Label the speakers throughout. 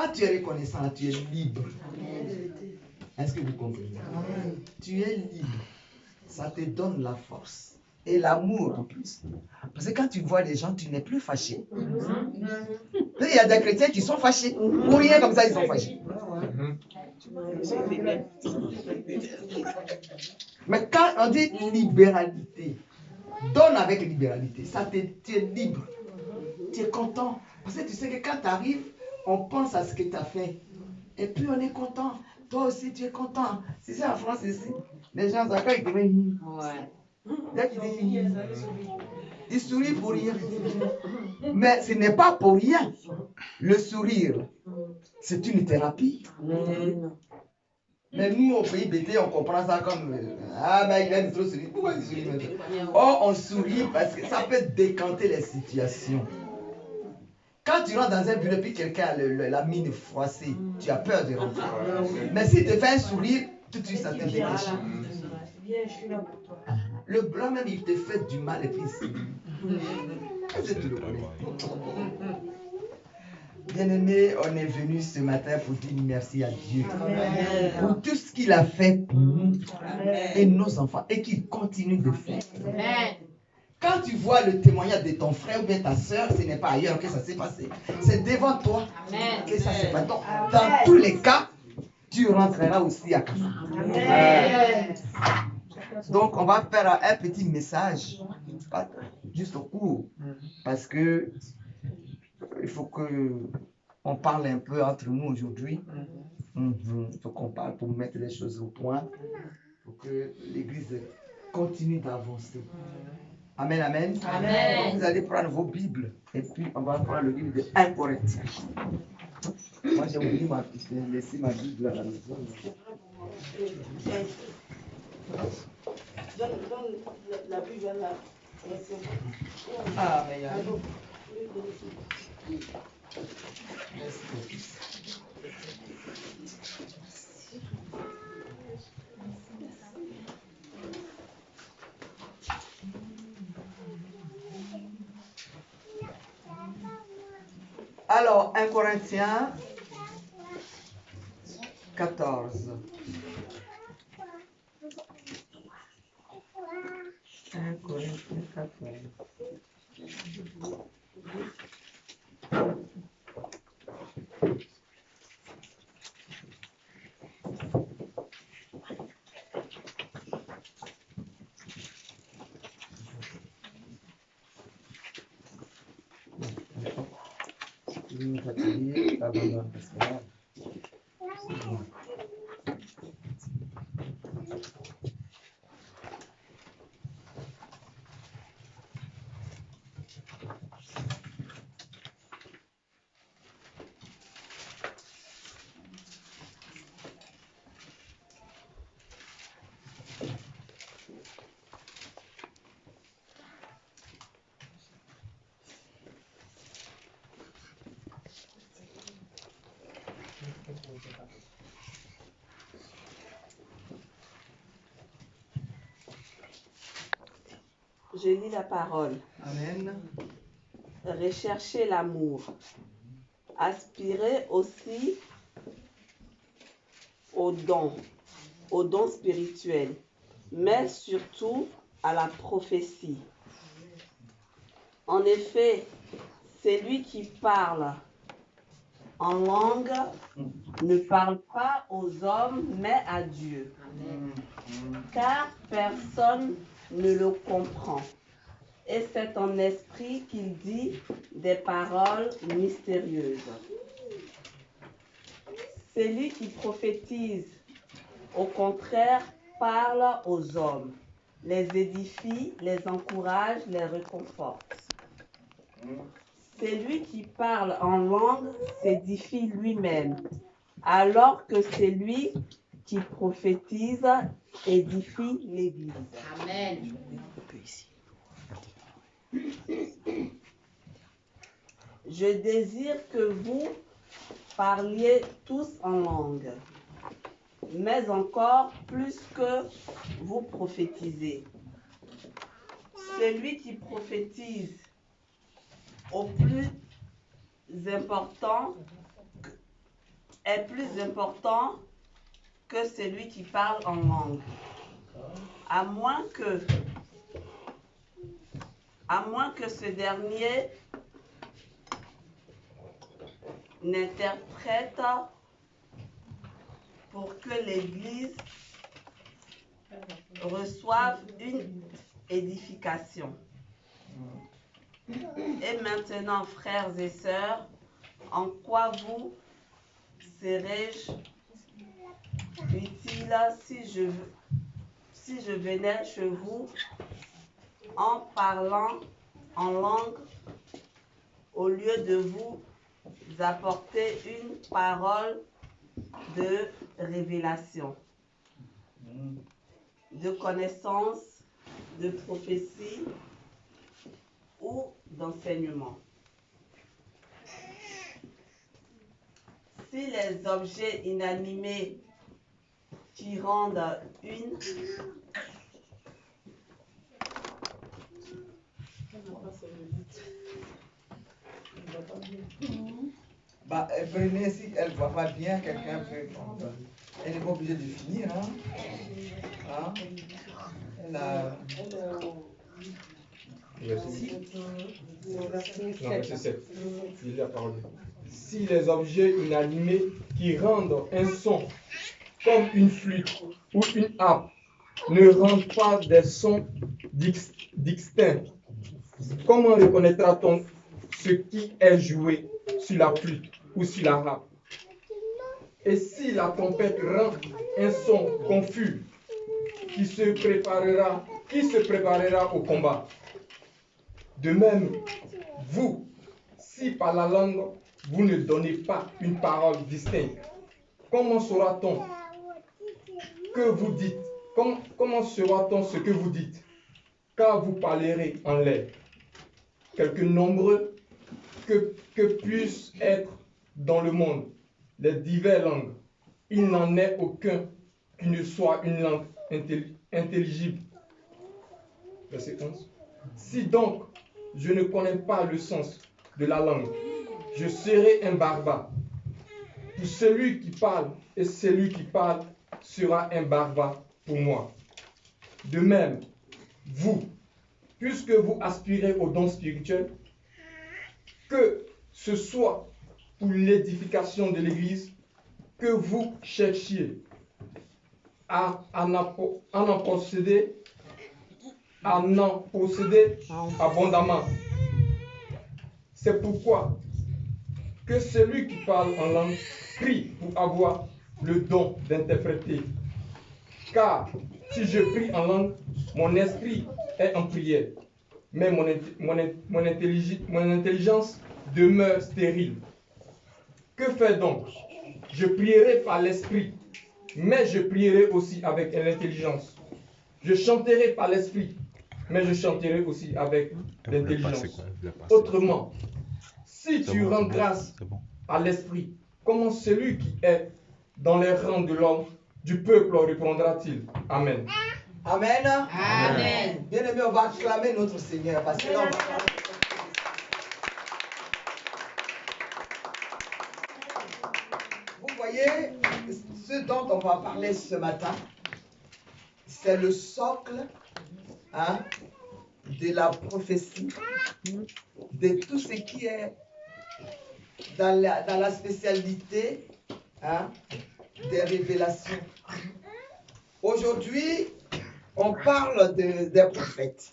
Speaker 1: Quand tu es reconnaissant, tu es libre. Est-ce que vous comprenez? Tu es libre. Ça te donne la force. Et l'amour en plus. Parce que quand tu vois les gens, tu n'es plus fâché. Il y a des chrétiens qui sont fâchés. Pour rien comme ça, ils sont fâchés. Mais quand on dit libéralité, donne avec libéralité, tu es libre. Tu es content. Parce que tu sais que quand tu arrives, on pense à ce que tu as fait. Et puis on est content. Toi aussi, tu es content. Si c'est en France ici, les gens, quand ils disent, dès qu'ils disent, ils sourient pour rien. Mais ce n'est pas pour rien. Le sourire, c'est une thérapie. Mais nous, au pays BT, on comprend ça comme ah, mais il aime trop sourire. Pourquoi il sourit maintenant? Oh, on sourit parce que ça peut décanter les situations. Quand tu rentres dans un bureau et quelqu'un a la mine froissée, tu as peur de rentrer. Mais s'il te fait un sourire, tout de suite ça te dégage. Le blanc même, il te fait du mal et puis il sourit. Est-ce que tu le connais? Bien-aimé, on est venu ce matin pour dire merci à Dieu pour tout ce qu'il a fait pour nous et nos enfants et qu'il continue de faire. Quand tu vois le témoignage de ton frère ou bien ta soeur, ce n'est pas ailleurs que ça s'est passé. C'est devant toi que ça s'est passé. Donc, dans tous les cas, tu rentreras aussi à casa. Donc, on va faire un petit message, juste au cours, parce que il faut qu'on parle un peu entre nous aujourd'hui. Il faut qu'on parle pour mettre les choses au point, pour que l'Église continue d'avancer. Amen, amen. Amen. Vous allez prendre vos Bibles et puis on va prendre le livre de 1 Corinthiens. Moi, j'ai oublié laissé ma Bible à la maison. Donne la Bible à la maison. Ah, mais il y a Alors, 1 Corinthiens 14. 1 Corinthiens 14.
Speaker 2: Je lis la parole.
Speaker 1: Amen.
Speaker 2: Recherchez l'amour. Aspirez aussi aux dons spirituels, mais surtout à la prophétie. En effet, celui qui parle en langue ne parle pas aux hommes, mais à Dieu. Car personne ne le comprend. Et c'est en esprit qu'il dit des paroles mystérieuses. Celui qui prophétise, au contraire, parle aux hommes, les édifie, les encourage, les réconforte. Celui qui parle en langue s'édifie lui-même, alors que celui qui prophétise édifie l'Église. Amen. Je désire que vous parliez tous en langue, mais encore plus que vous prophétisez. Celui qui prophétise au plus important est plus important que celui qui parle en langue, à moins que ce dernier n'interprète pour que l'Église reçoive une édification. Et maintenant, frères et sœurs, en quoi vous serais-je utile si je venais chez vous en parlant en langue au lieu de vous apporter une parole de révélation, de connaissance, de prophétie ou d'enseignement? Si les objets inanimés qui rendent une
Speaker 1: Prenez, si elle ne voit pas bien, quelqu'un peut. Elle n'est pas obligée de finir. Hein? Hein? Elle a...
Speaker 3: Verset 7. Il y a parlé. Si les objets inanimés qui rendent un son comme une flûte ou une harpe ne rendent pas des sons distincts, comment reconnaîtra-t-on ce qui est joué sur la flûte ou sur la harpe? Et si la trompette rend un son confus qui se préparera au combat? De même, vous, si par la langue vous ne donnez pas une parole distincte, comment saura-t-on que vous dites? Comment saura-t-on ce que vous dites? Car vous parlerez en l'air. Quelque nombreux que puissent être dans le monde les diverses langues, il n'en est aucun qui ne soit une langue intelligible. Verset 11. Si donc je ne connais pas le sens de la langue, je serai un barbare. Pour celui qui parle, et celui qui parle sera un barbare pour moi. De même, vous, puisque vous aspirez aux dons spirituels, que ce soit pour l'édification de l'Église, que vous cherchiez à en posséder abondamment. C'est pourquoi que celui qui parle en langue prie pour avoir le don d'interpréter. Car si je prie en langue, mon esprit est en prière, mais mon intelligence demeure stérile. Que faire donc? Je prierai par l'esprit, mais je prierai aussi avec l'intelligence. Je chanterai par l'esprit, mais je chanterai aussi avec l'intelligence. Autrement, si tu rends grâce à l'esprit, comment celui qui est dans les rangs de l'homme, du peuple répondra-t-il? Amen.
Speaker 1: Amen.
Speaker 2: Amen.
Speaker 1: Bien aimé, on va acclamer notre Seigneur parce que là, on va... Vous voyez, ce dont on va parler ce matin, c'est le socle de la prophétie, de tout ce qui est dans la spécialité des révélations. Aujourd'hui, on parle des prophètes,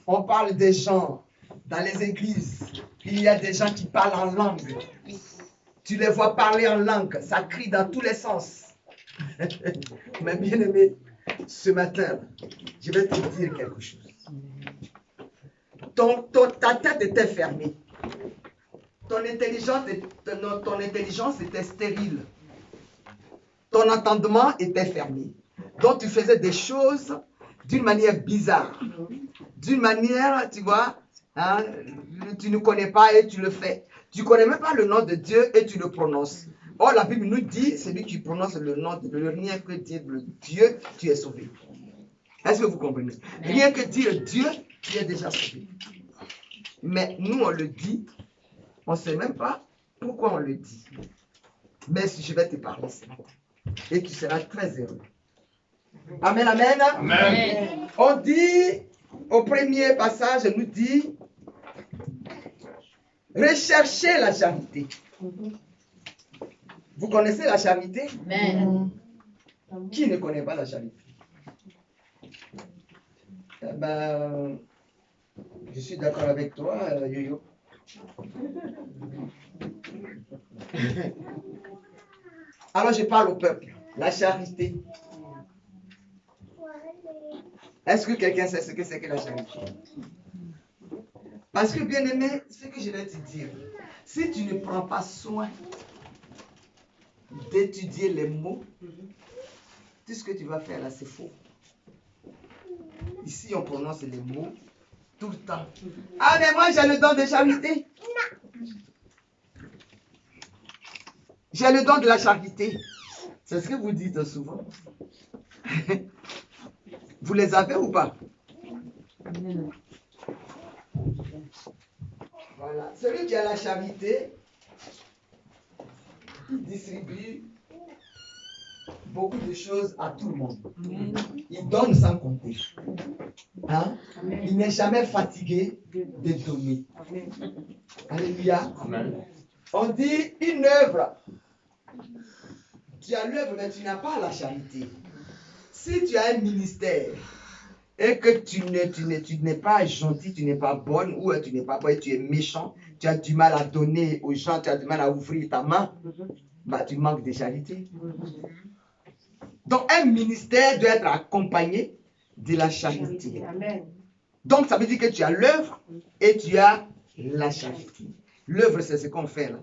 Speaker 1: on parle des gens dans les églises. Il y a des gens qui parlent en langue. Tu les vois parler en langue, ça crie dans tous les sens. Mais bien aimé, ce matin, je vais te dire quelque chose. Ta tête était fermée. Ton intelligence était stérile. Ton entendement était fermé. Donc tu faisais des choses d'une manière bizarre. D'une manière, tu vois, tu ne connais pas et tu le fais. Tu ne connais même pas le nom de Dieu et tu le prononces. Or, la Bible nous dit, celui qui prononce le nom de rien que dire le Dieu, tu es sauvé. Est-ce que vous comprenez? Rien que dire Dieu, tu es déjà sauvé. Mais nous, on le dit, on ne sait même pas pourquoi on le dit. Mais je vais te parler ce matin. Et tu seras très heureux. Amen, amen.
Speaker 3: Amen.
Speaker 1: On dit, au premier passage, on nous dit, recherchez la charité. Vous connaissez la charité?
Speaker 4: Amen.
Speaker 1: Qui ne connaît pas la charité? Eh ben, je suis d'accord avec toi, Yo-Yo. Alors je parle au peuple. La charité. Est-ce que quelqu'un sait ce que c'est que la charité? Parce que, bien aimé, ce que je vais te dire, si tu ne prends pas soin d'étudier les mots, tout ce que tu vas faire là, c'est faux. Ici, on prononce les mots tout le temps. Ah, mais moi, j'ai le don de charité. J'ai le don de la charité. C'est ce que vous dites souvent. Vous les avez ou pas? Voilà. Celui qui a la charité, il distribue beaucoup de choses à tout le monde. Il donne sans compter. Hein? Il n'est jamais fatigué de donner. Alléluia.
Speaker 3: Amen.
Speaker 1: On dit une œuvre. Tu as l'œuvre, mais tu n'as pas la charité. Si tu as un ministère et que tu n'es pas gentil, tu n'es pas bonne, ou tu n'es pas bonne, tu es méchant, tu as du mal à donner aux gens, tu as du mal à ouvrir ta main, bah, tu manques de charité. Donc, un ministère doit être accompagné de la charité. Donc, ça veut dire que tu as l'œuvre et tu as la charité. L'œuvre, c'est ce qu'on fait là.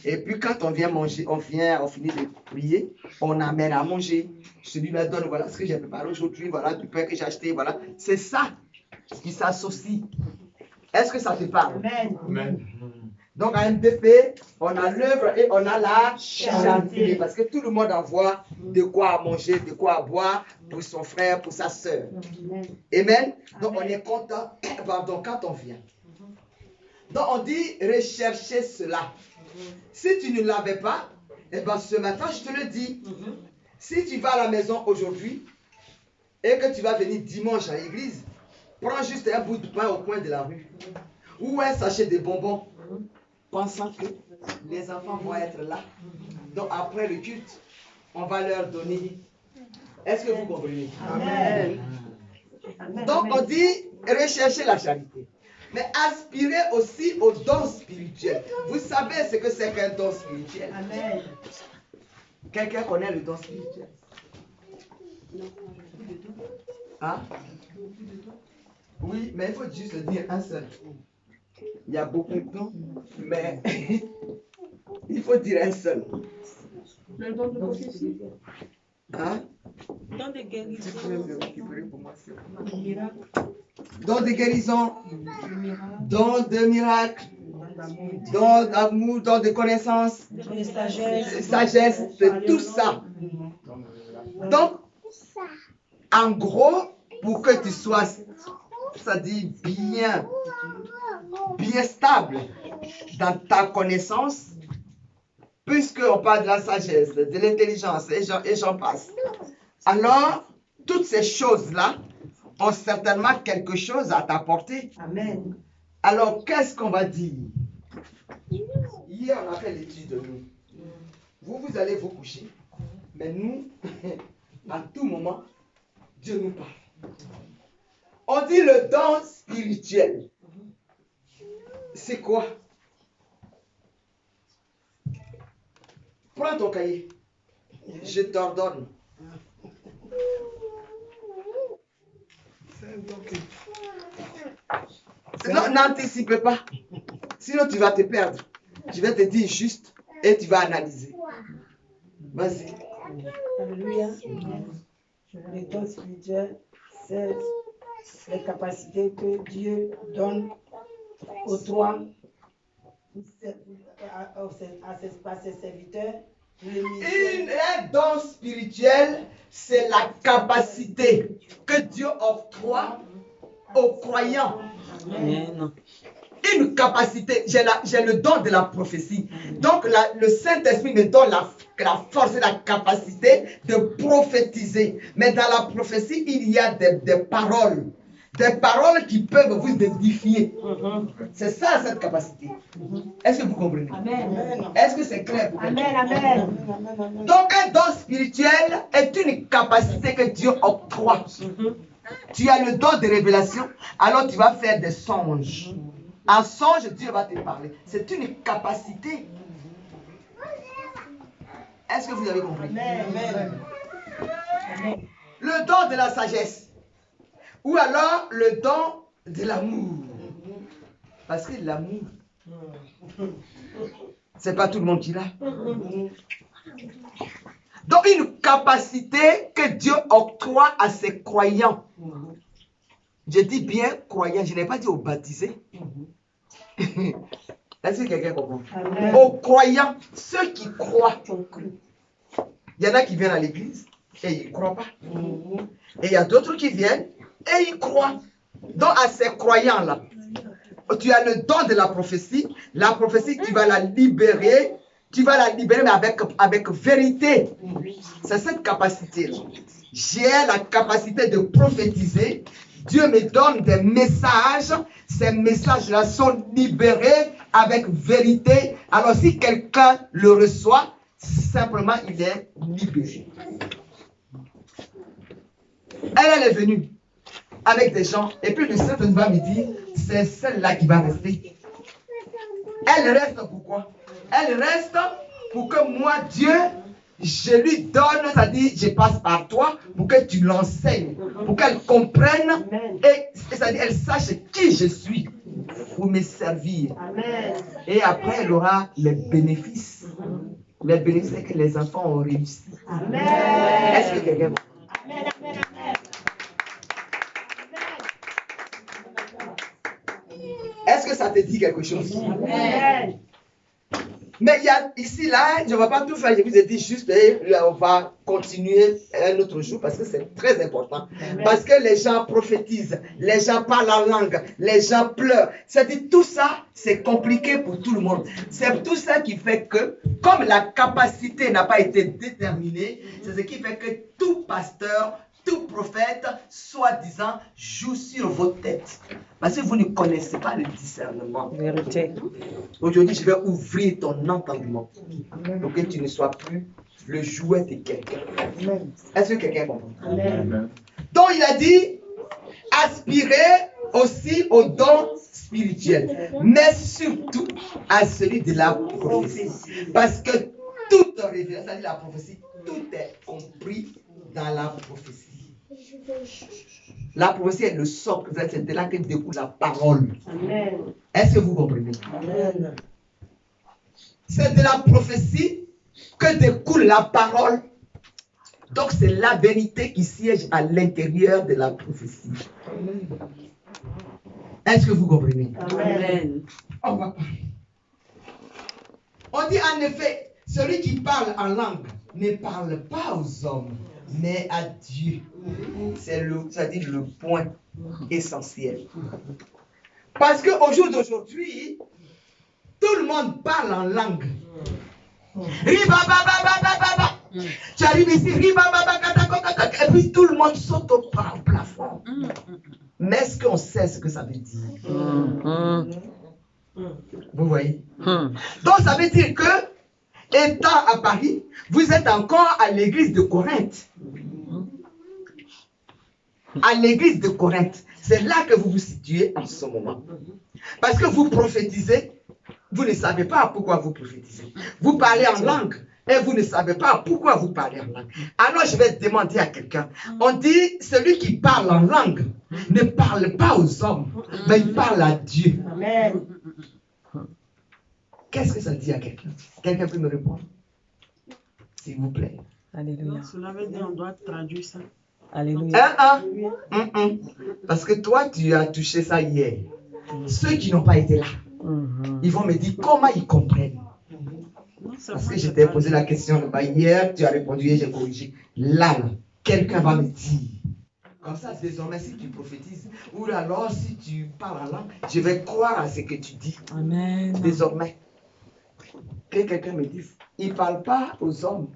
Speaker 1: Et puis, quand on vient manger, on finit de prier, on amène à manger. Celui-là donne, voilà ce que j'ai préparé aujourd'hui, voilà du pain que j'ai acheté, voilà. C'est ça qui s'associe. Est-ce que ça te parle?
Speaker 4: Amen.
Speaker 3: Amen.
Speaker 1: Donc, à MDP, on a l'œuvre et on a la charité. Parce que tout le monde envoie de quoi manger, de quoi boire pour son frère, pour sa soeur. Amen. Donc, on est content pardon, quand on vient. Donc, on dit rechercher cela. Si tu ne l'avais pas, eh ben, ce matin, je te le dis. Si tu vas à la maison aujourd'hui et que tu vas venir dimanche à l'église, prends juste un bout de pain au coin de la rue ou un sachet de bonbons, pensant que les enfants vont être là. Donc après le culte, on va leur donner. Est-ce que vous comprenez?
Speaker 4: Amen.
Speaker 1: Donc on dit rechercher la charité. Mais aspirez aussi au don spirituel. Vous savez ce que c'est qu'un don spirituel?
Speaker 4: Amen.
Speaker 1: Quelqu'un connaît le don spirituel? Hein? Oui, mais il faut juste dire un seul. Il y a beaucoup de dons, mais il faut dire un seul.
Speaker 2: Le don de prophétie.
Speaker 1: Hein?
Speaker 2: Don de
Speaker 1: Tu
Speaker 2: guérison.
Speaker 1: peux me récupérer pour moi, s'il vous plaît. Don de guérison, don de miracle, don d'amour, don de connaissance, sagesse, c'est tout ça. Donc, en gros, pour que tu sois, ça dit bien stable dans ta connaissance, puisqu'on parle de la sagesse, de l'intelligence, et j'en passe. Alors, toutes ces choses-là ont certainement quelque chose à t'apporter.
Speaker 4: Amen.
Speaker 1: Alors, qu'est-ce qu'on va dire? Hier, on a fait l'étude de nous. Vous allez vous coucher, mais nous, à tout moment, Dieu nous parle. On dit le don spirituel. C'est quoi? Prends ton cahier. Je t'ordonne. Non, n'anticipe pas. Sinon, tu vas te perdre. Je vais te dire juste et tu vas analyser. Vas-y.
Speaker 4: Alléluia. Le don spirituel, c'est les capacités que Dieu donne aux trois, à ses serviteurs.
Speaker 1: Un don spirituel, c'est la capacité que Dieu octroie aux croyants.
Speaker 4: Amen.
Speaker 1: une capacité, j'ai le don de la prophétie. Donc le Saint-Esprit me donne la force et la capacité de prophétiser. Mais dans la prophétie, il y a des paroles. Des paroles qui peuvent vous édifier. C'est ça, cette capacité. Est-ce que vous comprenez?
Speaker 4: Amen.
Speaker 1: Est-ce que c'est clair pour vous?
Speaker 4: Amen. Amen.
Speaker 1: Donc, un don spirituel est une capacité que Dieu octroie. Tu as le don de révélation, alors tu vas faire des songes. Un songe, Dieu va te parler. C'est une capacité. Est-ce que vous avez compris?
Speaker 4: Amen.
Speaker 1: Le don de la sagesse. Ou alors le don de l'amour. Parce que l'amour, c'est pas tout le monde qui l'a. Donc une capacité que Dieu octroie à ses croyants. Je dis bien croyants, je n'ai pas dit aux baptisés. Est-ce que quelqu'un comprend? Aux croyants, ceux qui croient. Il y en a qui viennent à l'église et ils ne croient pas. Et il y a d'autres qui viennent et ils croient. Donc à ces croyants-là, tu as le don de la prophétie. La prophétie, tu vas la libérer. Tu vas la libérer, mais avec vérité. C'est cette capacité-là. J'ai la capacité de prophétiser. Dieu me donne des messages. Ces messages-là sont libérés avec vérité. Alors si quelqu'un le reçoit, simplement il est libéré. Elle est venue avec des gens. Et puis le Saint-Esprit va me dire, c'est celle-là qui va rester. Elle reste pourquoi? Elle reste pour que moi, Dieu, je lui donne, c'est-à-dire, je passe par toi pour que tu l'enseignes, pour qu'elle comprenne et c'est-à-dire, elle sache qui je suis pour me servir.
Speaker 4: Amen.
Speaker 1: Et après, elle aura les bénéfices. Les bénéfices, c'est que les enfants ont réussi.
Speaker 4: Amen.
Speaker 1: Est-ce que quelqu'un...
Speaker 4: Amen. Amen. Amen.
Speaker 1: Est-ce que ça te dit quelque chose?
Speaker 4: Amen.
Speaker 1: Mais il y a ici, là, je ne vais pas tout faire, je vous ai dit juste, là, on va continuer un autre jour parce que c'est très important.
Speaker 4: Amen.
Speaker 1: Parce que les gens prophétisent, les gens parlent en langue, les gens pleurent. C'est-à-dire tout ça, c'est compliqué pour tout le monde. C'est tout ça qui fait que, comme la capacité n'a pas été déterminée, c'est ce qui fait que tout pasteur, tout prophète, soi-disant, joue sur vos têtes. Parce que vous ne connaissez pas le discernement.
Speaker 5: Vérité.
Speaker 1: Aujourd'hui, je vais ouvrir ton entendement pour que tu ne sois plus le jouet de quelqu'un. Est-ce que quelqu'un comprend?
Speaker 4: Amen.
Speaker 1: Donc, il a dit, aspirez aussi au don spirituel, mais surtout à celui de la prophétie. Parce que toute révélation, c'est-à-dire la prophétie, tout est compris dans la prophétie. La prophétie est le socle, c'est de là que découle la parole.
Speaker 4: Amen.
Speaker 1: Est-ce que vous comprenez?
Speaker 4: Amen.
Speaker 1: C'est de la prophétie que découle la parole. Donc c'est la vérité qui siège à l'intérieur de la prophétie. Est-ce que vous comprenez?
Speaker 2: Amen.
Speaker 1: On va parler. On dit en effet, celui qui parle en langue ne parle pas aux hommes, mais à Dieu. C'est-à-dire le point essentiel. Parce qu'au jour d'aujourd'hui, tout le monde parle en langue. Tu arrives ici, et puis tout le monde saute au plafond. Mais est-ce qu'on sait ce que ça veut dire? Vous voyez? Donc ça veut dire que, étant à Paris, vous êtes encore à l'église de Corinthe. À l'église de Corinthe. C'est là que vous vous situez en ce moment. Parce que vous prophétisez, vous ne savez pas pourquoi vous prophétisez. Vous parlez en langue et vous ne savez pas pourquoi vous parlez en langue. Alors je vais demander à quelqu'un. On dit, celui qui parle en langue ne parle pas aux hommes, mais il parle à Dieu.
Speaker 4: Amen.
Speaker 1: Qu'est-ce que ça dit à quelqu'un? Quelqu'un peut me répondre? S'il vous plaît.
Speaker 5: Alléluia.
Speaker 4: Cela veut dire qu'on doit traduire ça.
Speaker 5: Alléluia.
Speaker 1: Parce que toi, tu as touché ça hier. Ceux qui n'ont pas été là, ils vont me dire comment ils comprennent. Parce que je t'ai posé la question hier, tu as répondu et j'ai corrigé. Là, quelqu'un va me dire Comme ça, désormais, si tu prophétises, ou alors si tu parles en langue, je vais croire à ce que tu dis.
Speaker 5: Amen.
Speaker 1: Désormais, que quelqu'un me dise, il ne parle pas aux hommes,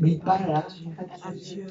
Speaker 1: mais il parle à
Speaker 4: À Dieu.